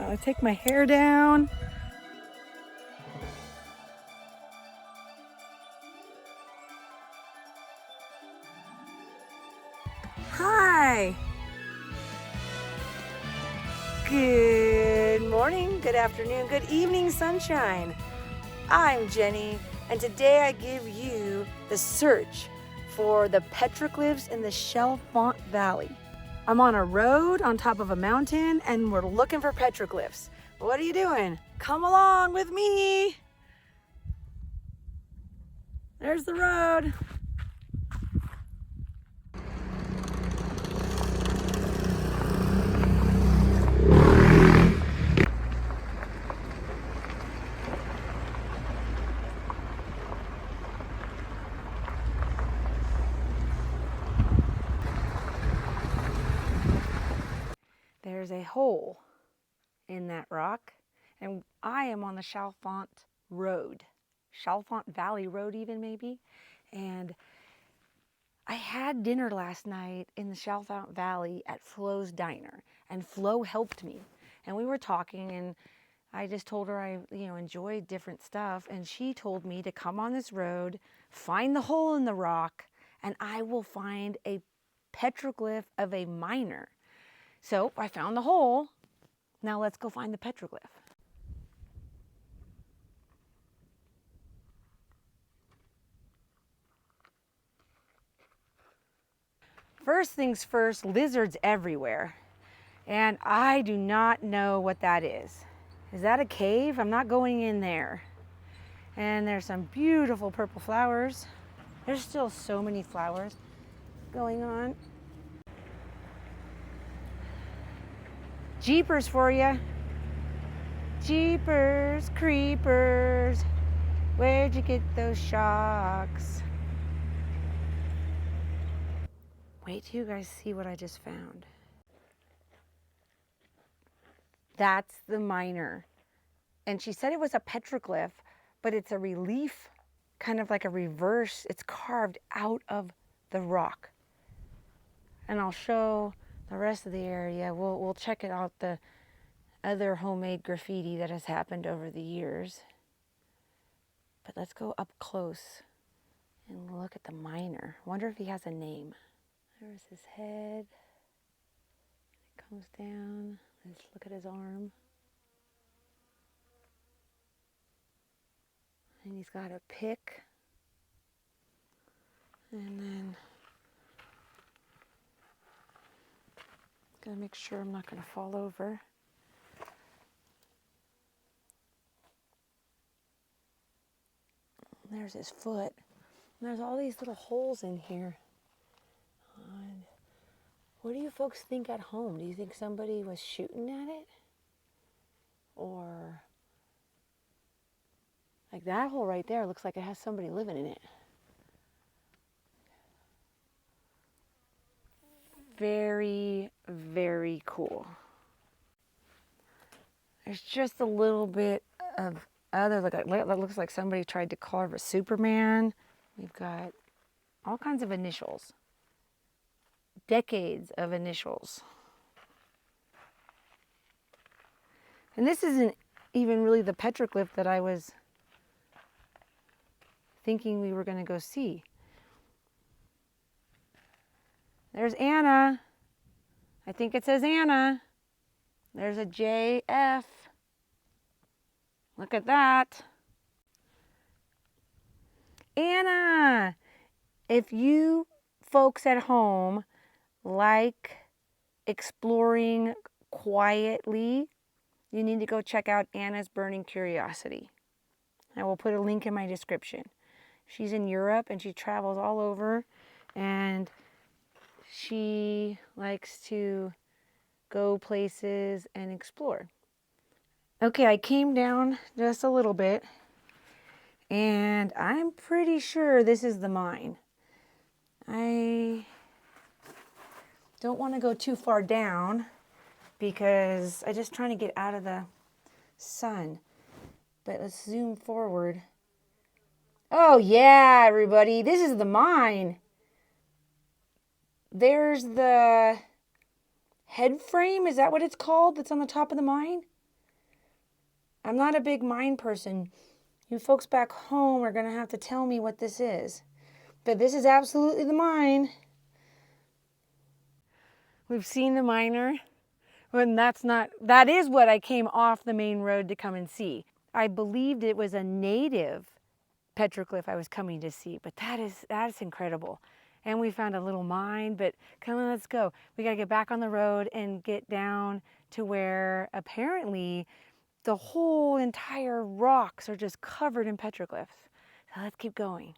I'll take my hair down. Hi. Good morning, good afternoon, good evening, sunshine. I'm Jenny, and today I give you the search for the petroglyphs in the Chalfant Valley. I'm on a road on top of a mountain, and we're looking for petroglyphs. What are you doing? Come along with me. There's the road. There's a hole in that rock, and I am on the Chalfant Road, Chalfant Valley Road even maybe, and I had dinner last night in the Chalfant Valley at Flo's Diner, and Flo helped me, and we were talking, and I just told her I enjoyed different stuff, and she told me to come on this road, find the hole in the rock, and I will find a petroglyph of a miner. So I found the hole. Now let's go find the petroglyph. First things first, lizards everywhere. And I do not know what that is. Is that a cave? I'm not going in there. And there's some beautiful purple flowers. There's still so many flowers going on. Jeepers for you. Jeepers, creepers. Where'd you get those shocks? Wait till you guys see what I just found. That's the miner. And she said it was a petroglyph, but it's a relief, kind of like a reverse. It's carved out of the rock. And I'll show the rest of the area. We'll check it out, the other homemade graffiti that has happened over the years. But let's go up close and look at the miner. Wonder if he has a name. There's his head. It comes down. Let's look at his arm. And he's got a pick. And then gotta make sure I'm not gonna fall over. There's his foot. And there's all these little holes in here. And what do you folks think at home? Do you think somebody was shooting at it? Or like that hole right there looks like it has somebody living in it. Very, very cool. There's just a little bit of other, that looks like somebody tried to carve a Superman. We've got all kinds of initials. Decades of initials. And this isn't even really the petroglyph that I was thinking we were going to go see. There's Anna. I think it says Anna. There's a JF. Look at that. Anna, if you folks at home like exploring quietly, you need to go check out Anna's Burning Curiosity. I will put a link in my description. She's in Europe and she travels all over, and she likes to go places and explore. Okay, I came down just a little bit, and I'm pretty sure this is the mine. I don't want to go too far down because I'm just trying to get out of the sun. But let's zoom forward. Oh yeah, everybody, this is the mine. There's the head frame, is that what it's called, that's on the top of the mine? I'm not a big mine person. You folks back home are going to have to tell me what this is. But this is absolutely the mine. We've seen the miner. And that is what I came off the main road to come and see. I believed it was a native petroglyph I was coming to see, but that's incredible. And we found a little mine, but come on, let's go. We gotta get back on the road and get down to where apparently the whole entire rocks are just covered in petroglyphs. So let's keep going.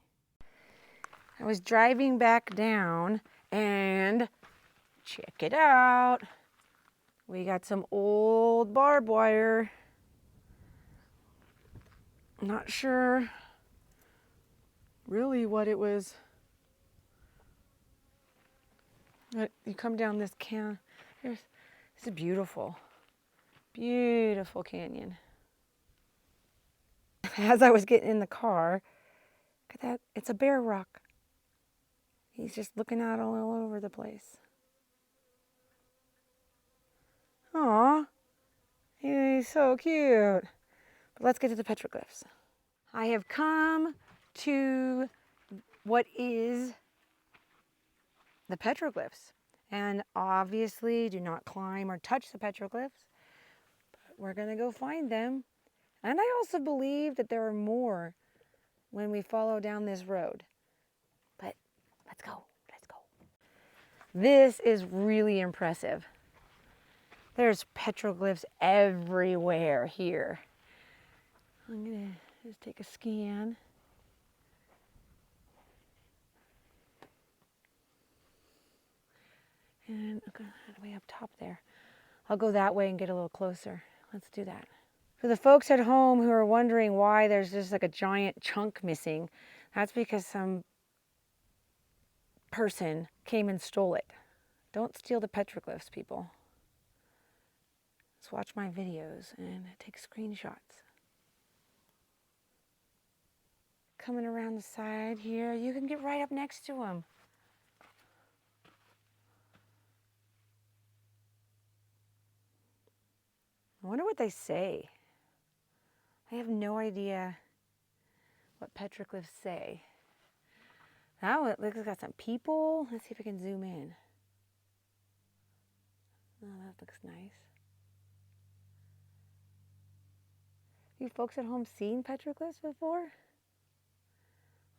I was driving back down and check it out. We got some old barbed wire. Not sure really what it was. You come down this this is a beautiful, beautiful canyon. As I was getting in the car, look at that, it's a bear rock. He's just looking out all over the place. Aw, he's so cute. But let's get to the petroglyphs. I have come to what is the petroglyphs. And obviously do not climb or touch the petroglyphs, but we're gonna go find them. And I also believe that there are more when we follow down this road. But let's go, let's go. This is really impressive. There's petroglyphs everywhere here. I'm gonna just take a scan. And okay, way up top there. I'll go that way and get a little closer. Let's do that. For the folks at home who are wondering why there's just like a giant chunk missing, that's because some person came and stole it. Don't steal the petroglyphs, people. Let's watch my videos and take screenshots. Coming around the side here, you can get right up next to them. I wonder what they say. I have no idea what petroglyphs say. Now it looks like it's got some people. Let's see if I can zoom in. Oh, that looks nice. You folks at home seen petroglyphs before?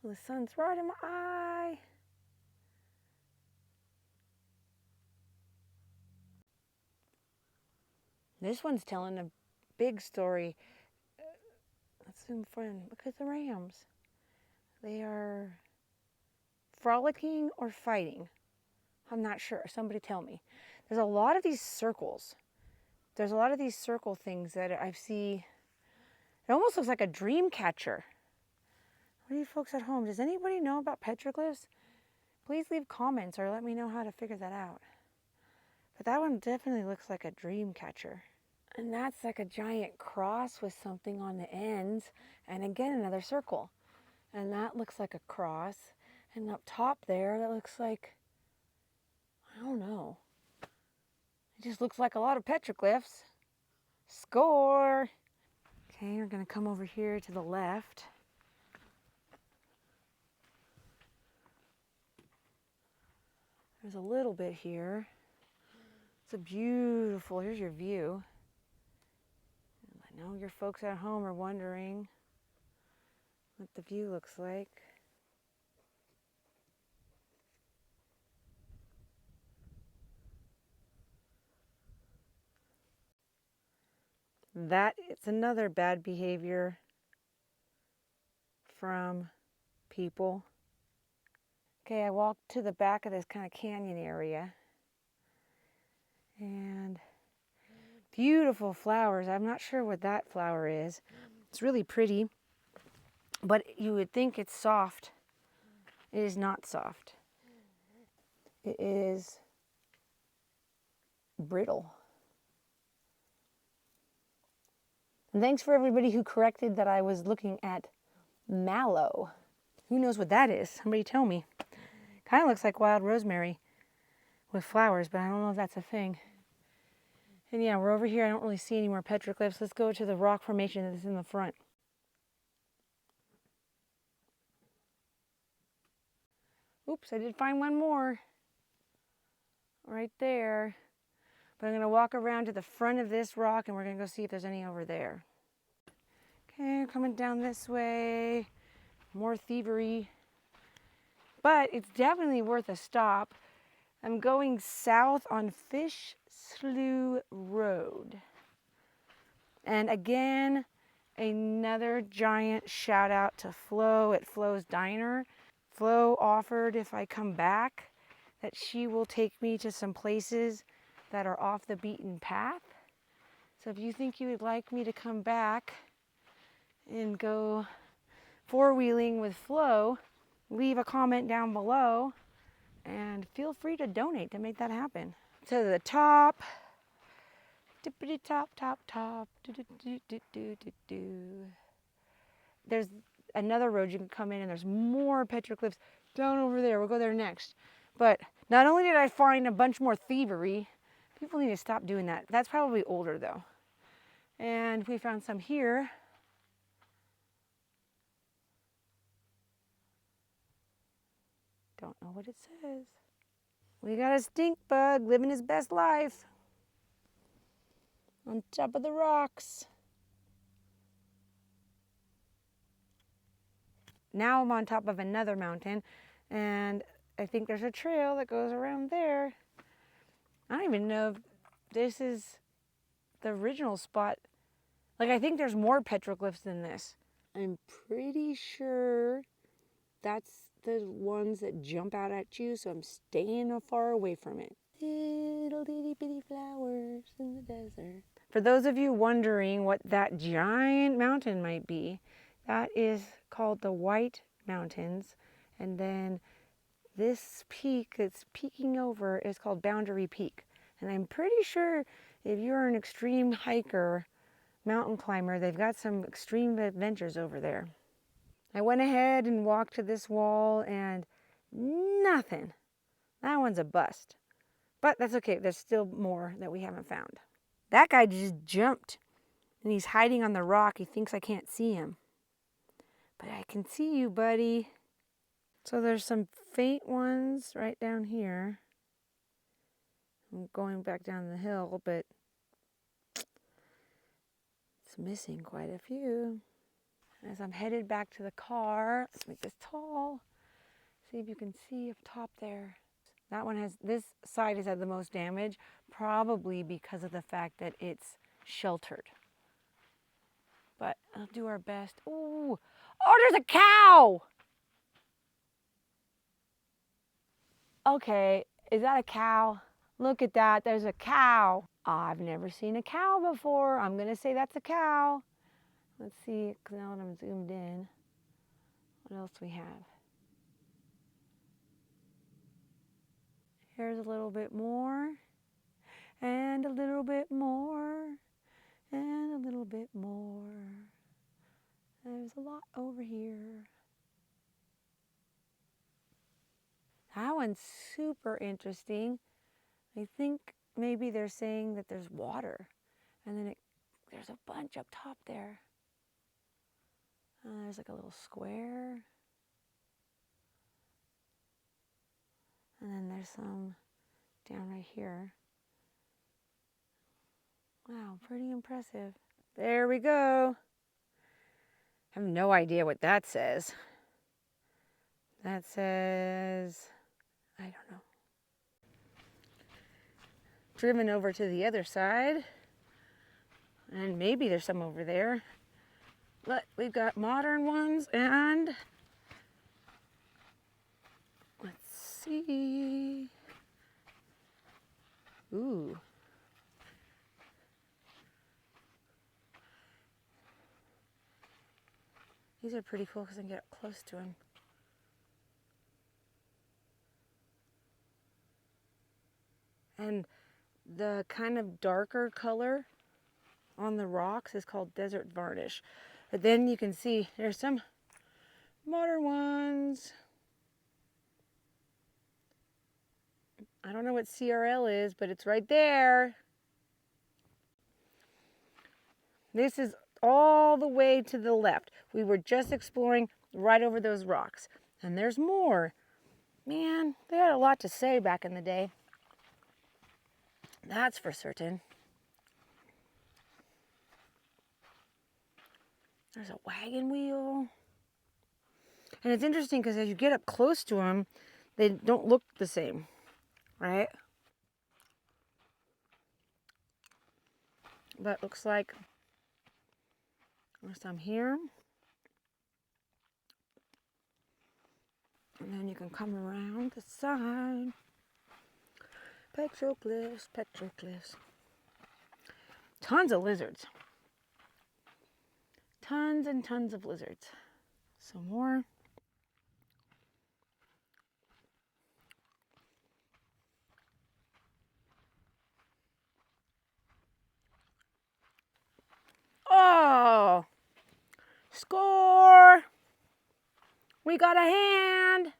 Well, the sun's right in my eye. This one's telling a big story. Let's zoom in. Look at the rams. They are frolicking or fighting. I'm not sure. Somebody tell me. There's a lot of these circles. There's a lot of these circle things that I see. It almost looks like a dream catcher. What do you folks at home? Does anybody know about petroglyphs? Please leave comments or let me know how to figure that out. But that one definitely looks like a dream catcher. And that's like a giant cross with something on the ends. And again, another circle. And that looks like a cross. And up top there, that looks like, I don't know. It just looks like a lot of petroglyphs. Score! Okay, we're gonna come over here to the left. There's a little bit here. It's a beautiful, here's your view. I know your folks at home are wondering what the view looks like. That is another bad behavior from people. Okay, I walked to the back of this kind of canyon area. And beautiful flowers. I'm not sure what that flower is. It's really pretty, but you would think it's soft. It is not soft. It is brittle. And thanks for everybody who corrected that I was looking at mallow. Who knows what that is? Somebody tell me. Kind of looks like wild rosemary with flowers, but I don't know if that's a thing. And yeah, we're over here. I don't really see any more petroglyphs. Let's go to the rock formation that's in the front. Oops, I did find one more. Right there. But I'm going to walk around to the front of this rock and we're going to go see if there's any over there. Okay, coming down this way. More thievery. But it's definitely worth a stop. I'm going south on Fish Slough Road. And again, another giant shout out to Flo at Flo's Diner. Flo offered if I come back that she will take me to some places that are off the beaten path. So if you think you would like me to come back and go four-wheeling with Flo, leave a comment down below and feel free to donate to make that happen. To the top, tippity top, top, top, do, do, do, do, do, do, do. There's another road you can come in and there's more petroglyphs down over there. We'll go there next. But not only did I find a bunch more thievery, people need to stop doing that. That's probably older though. And we found some here. Don't know what it says. We got a stink bug living his best life on top of the rocks. Now I'm on top of another mountain and I think there's a trail that goes around there. I don't even know if this is the original spot. Like, I think there's more petroglyphs than this. I'm pretty sure that's the ones that jump out at you, so I'm staying far away from it. Little itty bitty flowers in the desert. For those of you wondering what that giant mountain might be, that is called the White Mountains. And then this peak that's peeking over is called Boundary Peak. And I'm pretty sure if you're an extreme hiker, mountain climber, they've got some extreme adventures over there. I went ahead and walked to this wall and nothing. That one's a bust. But that's okay, there's still more that we haven't found. That guy just jumped and he's hiding on the rock. He thinks I can't see him. But I can see you, buddy. So there's some faint ones right down here. I'm going back down the hill, but it's missing quite a few. As I'm headed back to the car, let's make this tall. See if you can see up top there. That one has, this side has had the most damage, probably because of the fact that it's sheltered. But I'll do our best. Ooh, oh, there's a cow! Okay, is that a cow? Look at that, there's a cow. I've never seen a cow before. I'm gonna say that's a cow. Let's see, because now that I'm zoomed in, what else we have? Here's a little bit more, and a little bit more, and a little bit more. There's a lot over here. That one's super interesting. I think maybe they're saying that there's water, and then there's a bunch up top there. There's like a little square. And then there's some down right here. Wow, pretty impressive. There we go. I have no idea what that says. That says, I don't know. Driven over to the other side. And maybe there's some over there. But we've got modern ones and let's see. Ooh. These are pretty cool because I can get up close to them. And the kind of darker color on the rocks is called desert varnish. But then you can see there's some modern ones. I don't know what CRL is, but it's right there. This is all the way to the left. We were just exploring right over those rocks. And there's more. Man, they had a lot to say back in the day. That's for certain. There's a wagon wheel. And it's interesting because as you get up close to them, they don't look the same, right? But looks like there's some here. And then you can come around the side. Petroglyphs, petroglyphs. Tons of lizards. Tons and tons of lizards. Some more. Oh! Score! We got a hand!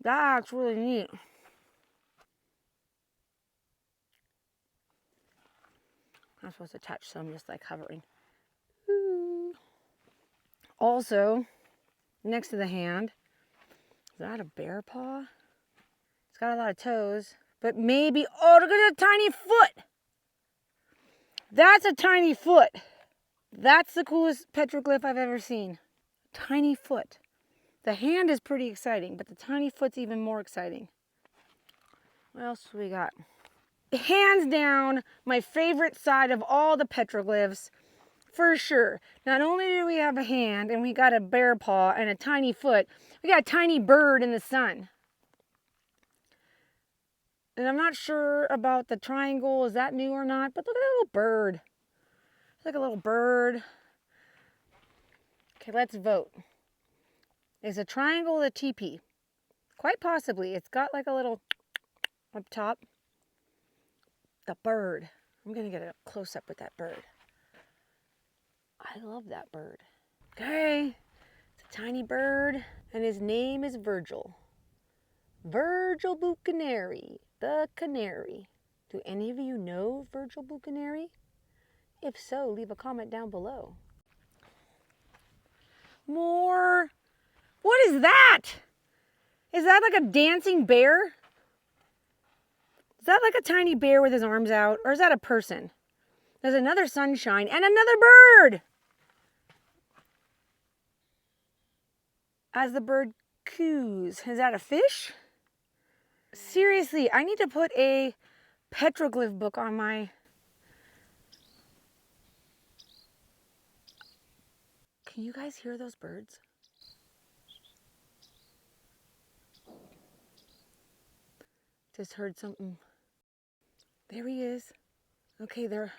That's really neat. I'm supposed to touch some just like hovering. Ooh. Also, next to the hand, is that a bear paw? It's got a lot of toes, but maybe, oh, look at that tiny foot! That's a tiny foot. That's the coolest petroglyph I've ever seen. Tiny foot. The hand is pretty exciting, but the tiny foot's even more exciting. What else do we got? Hands down, my favorite side of all the petroglyphs, for sure. Not only do we have a hand and we got a bear paw and a tiny foot, we got a tiny bird in the sun. And I'm not sure about the triangle, is that new or not, but look at that little bird. It's like a little bird. Okay, let's vote. Is a triangle a teepee? Quite possibly. It's got like a little up top. The bird. I'm going to get a close-up with that bird. I love that bird. Okay, it's a tiny bird, and his name is Virgil. Virgil Buchaneri, the canary. Do any of you know Virgil Buchaneri? If so, leave a comment down below. More. What is that? Is that like a dancing bear? Is that like a tiny bear with his arms out? Or is that a person? There's another sunshine and another bird! As the bird coos. Is that a fish? Seriously, I need to put a petroglyph book on my... Can you guys hear those birds? Just heard something. There he is. Okay, there.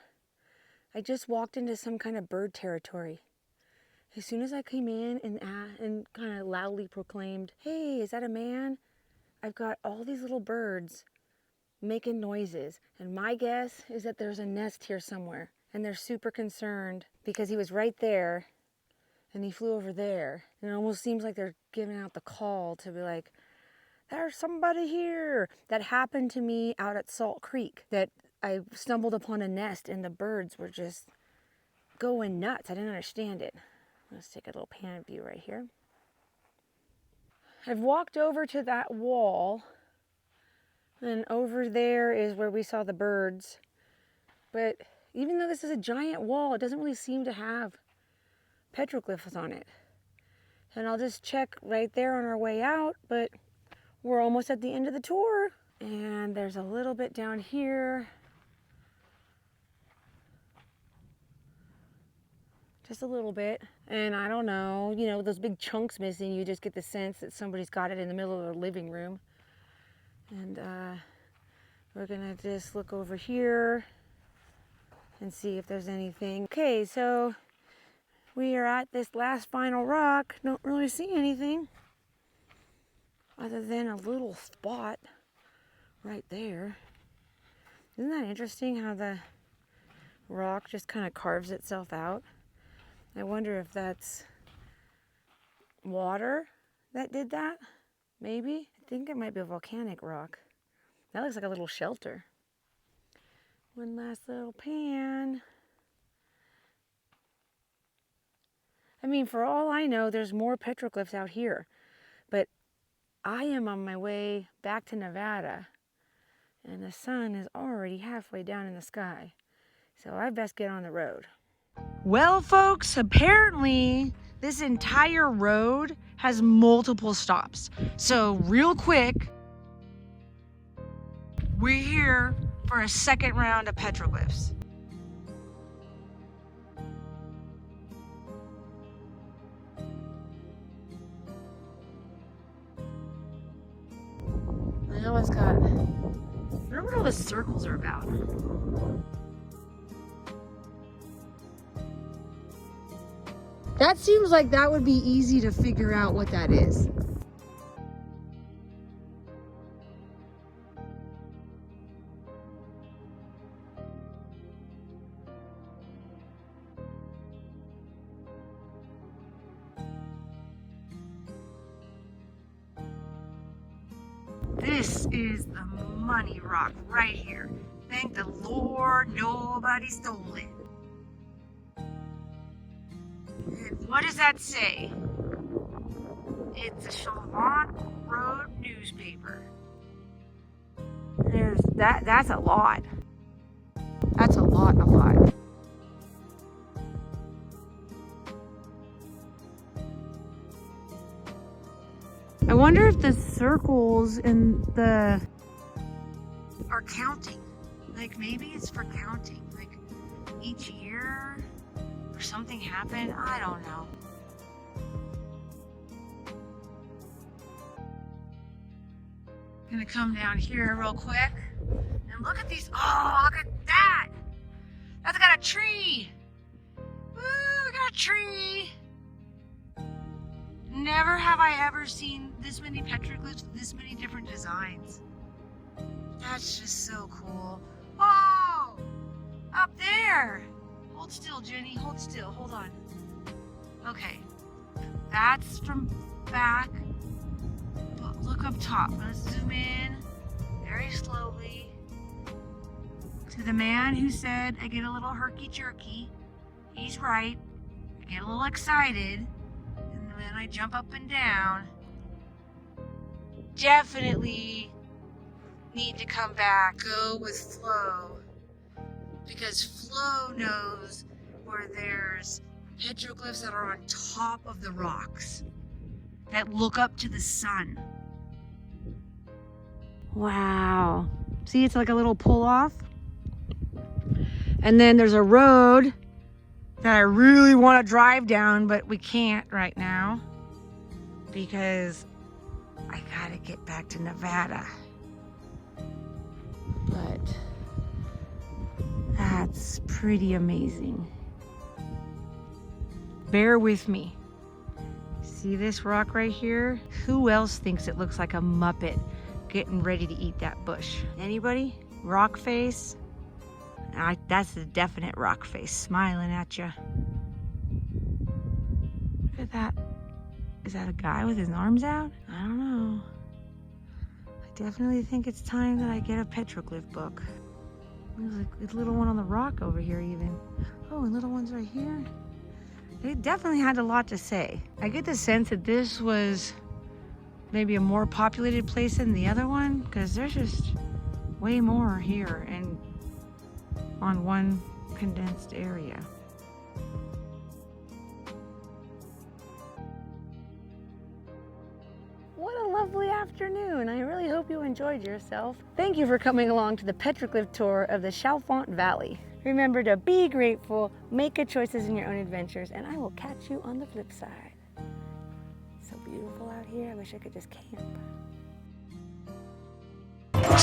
I just walked into some kind of bird territory. As soon as I came in and kind of loudly proclaimed, "Hey, is that a man?" I've got all these little birds making noises. And my guess is that there's a nest here somewhere. And they're super concerned because he was right there and he flew over there. And it almost seems like they're giving out the call to be like, there's somebody here. That happened to me out at Salt Creek, that I stumbled upon a nest and the birds were just going nuts. I didn't understand it. Let's take a little pan view right here. I've walked over to that wall, and over there is where we saw the birds. But even though this is a giant wall, it doesn't really seem to have petroglyphs on it. And I'll just check right there on our way out, but we're almost at the end of the tour. And there's a little bit down here. Just a little bit. And I don't know, you know, those big chunks missing, you just get the sense that somebody's got it in the middle of their living room. And we're gonna just look over here and see if there's anything. Okay, so we are at this last final rock. Don't really see anything other than a little spot right there. Isn't that interesting how the rock just kind of carves itself out? I wonder if that's water that did that, maybe? I think it might be a volcanic rock. That looks like a little shelter. One last little pan. I mean, for all I know, there's more petroglyphs out here. But I am on my way back to Nevada, and the sun is already halfway down in the sky. So I best get on the road. Well, folks, apparently this entire road has multiple stops. So real quick, we're here for a second round of petroglyphs. I almost got, I wonder what all the circles are about. That seems like that would be easy to figure out what that is. This is the money rock right here. Thank the Lord nobody stole it. And what does that say? It's a Chalfant Road newspaper. There's that's a lot. That's a lot. I wonder if the circles in the are counting. Like maybe it's for counting. Like each year or something happened. I don't know. Gonna come down here real quick and look at these. Oh, look at that! That's got a tree. Woo, we got a tree. Never have I ever seen this many petroglyphs with this many different designs. That's just so cool. Oh, up there. Hold still, Jenny, hold still, hold on. Okay, that's from back, but look up top. Let's zoom in very slowly to the man who said, I get a little herky-jerky. He's right, I get a little excited. And I jump up and down. Definitely need to come back. Go with Flo, because Flo knows where there's petroglyphs that are on top of the rocks that look up to the sun. Wow. See, it's like a little pull off. And then there's a road that I really want to drive down, but we can't right now because I gotta get back to Nevada. But that's pretty amazing. Bear with me. See this rock right here? Who else thinks it looks like a Muppet getting ready to eat that bush? Anybody? Rock face? That's a definite rock face smiling at you. Look at that. Is that a guy with his arms out? I don't know. I definitely think it's time that I get a petroglyph book. There's a little one on the rock over here even. Oh, and little ones right here. They definitely had a lot to say. I get the sense that this was maybe a more populated place than the other one, because there's just way more here and on one condensed area. What a lovely afternoon. I really hope you enjoyed yourself. Thank you for coming along to the petroglyph tour of the Chalfant Valley. Remember to be grateful, make good choices in your own adventures, and I will catch you on the flip side. So beautiful out here. I wish I could just camp.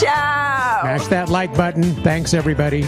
Ciao! Smash that like button. Thanks, everybody.